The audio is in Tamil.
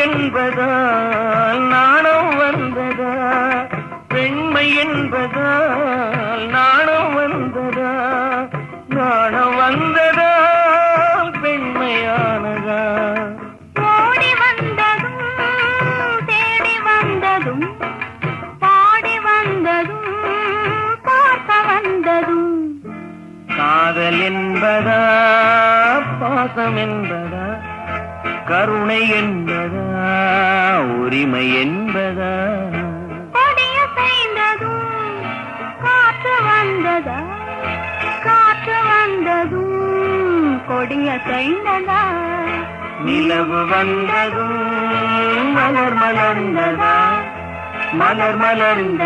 என்பதால் நாணம் வந்ததா, பெண்மை என்பதால் நாணம் வந்ததா, நாணம் வந்ததா பெண்மையானதா? ஓடி வந்ததும் தேடி வந்ததும் பாடி வந்ததும் பார்க்க வந்ததும் காதல் என்பதா பாசம் என்பதா, கருணை என்பதா உரிமை என்பதா? கொடிய செய்ததும் காற்று வந்ததா, காற்று வந்ததும் கொடிய செய்ததா? நிலவு வந்ததும் மலர் மலர்ந்ததா, மலர் மலர்ந்த